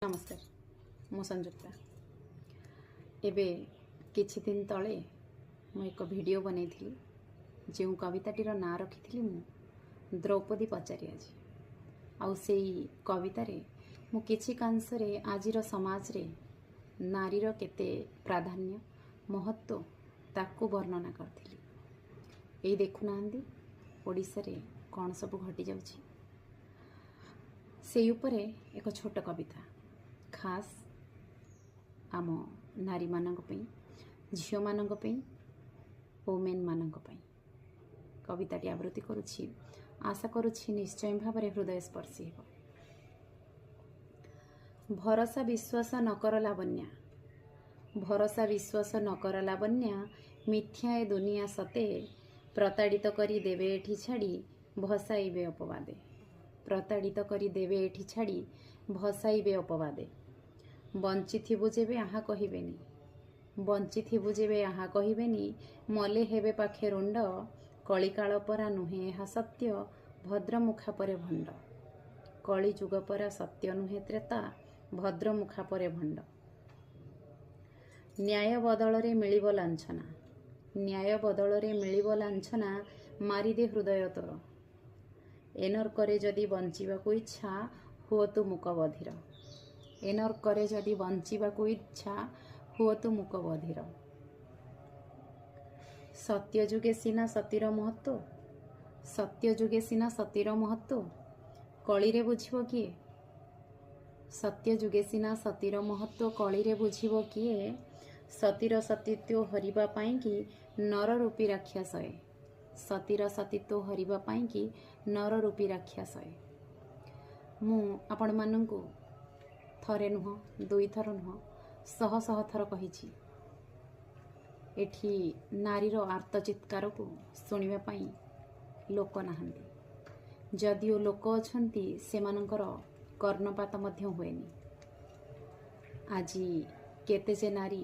नमस्कार मु संजुक्ता एबे किछि दिन तले मु एक वीडियो बनै थी जो कविताटीर ना रखी मु द्रौपदी पचारि आज आउ सेई कवितारे मु किछि कांशरे आजिर समाज रे नारीर केते प्राधान्य महत्व ताकू वर्णना करथिली। एई देखु नांदी ओडिसा रे कोन सब घटी जाउछि सेई उपरे एक छोट कविता खास आम नारी मानक पई झियो मानक पई वोमेन मानक पई कविताटी आवृत्ति करुछि। आशा करुछि निश्चय भाव हृदय स्पर्शी हेब। भरोसा विश्वास नकर लावण्या, भरोसा विश्वास नकर लावण्या, मिथ्या ए दुनिया सते, प्रताड़ित करी देवे एठी छाड़ी भसाइबे अपवादे, प्रताड़ित करी देवे एठी छाड़ी भसाइबे अपवादे। बंचिथिबु जेबे आहा कहिबेनी, बंचिथिबु जेबे आहा कहिबेनी, मले हेबे पाखे रुंड, कलिकाल परा नुहे एहा सत्य, भद्रमुखा परे भंड, कली जुग परा सत्य नुहे त्रेता, भद्रमुखा परे भंड। न्याय बदलरे मिलिबो लांछना, न्याय बदलरे मिलिबो लांछना, मारिदे हृदय तोर, एनर करे जदि बंचिबाकु इच्छा हुअतु मुक बधिर, एनर करे जदि बंचिबाकु इच्छा हुअतु मुक बधिर। सत्य जुगे सिना सतीर महत्व, सत्य जुगे सिना सतीर महत्व, कली रे बुझिबो किए, सत्य जुगे सिना सतीर महत्व कली रे बुझिबो किए, सतीर सतीत्व हरिबा पाई कि नर रूपी राक्षसए, सतीर सतीत्व हरिबा पाई कि नर रूपी राक्षसए। मु आपण मानंकु थरे नुह दुई थर नुह शह शह थर कहिछि एठी नारीर आर्त चित्कार को शुणिबा पाई लोक नाहंती, जदिओ लोक अछंती सेमानंकर कर्णपात मध्य हुएनी। आजी केते जे नारी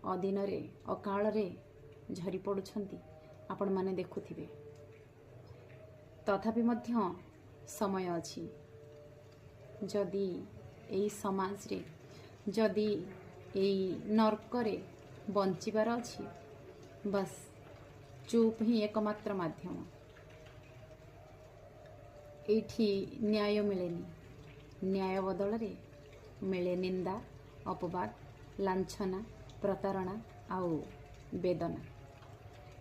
अधीन रे अकाल रे झरी पड़ुछंती आपण माने देखुथिबे। तथापि मध्य समय अछि, जदि एई समाज रे जदि एई नर्क रे बंचिबार अछि, बस चुप ही एकमात्र माध्यम। एठी न्याय मिलेनी, न्याय बदल रे मिले निंदा अपवाद लांछना प्रतारणा आउ वेदना,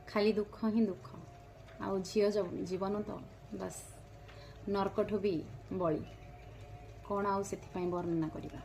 खाली दुख ही दुख। आउ झियो जीवन तो बस नर्कठु भी बड़ी कौन आउ सेथिपाई वर्णना करिबा।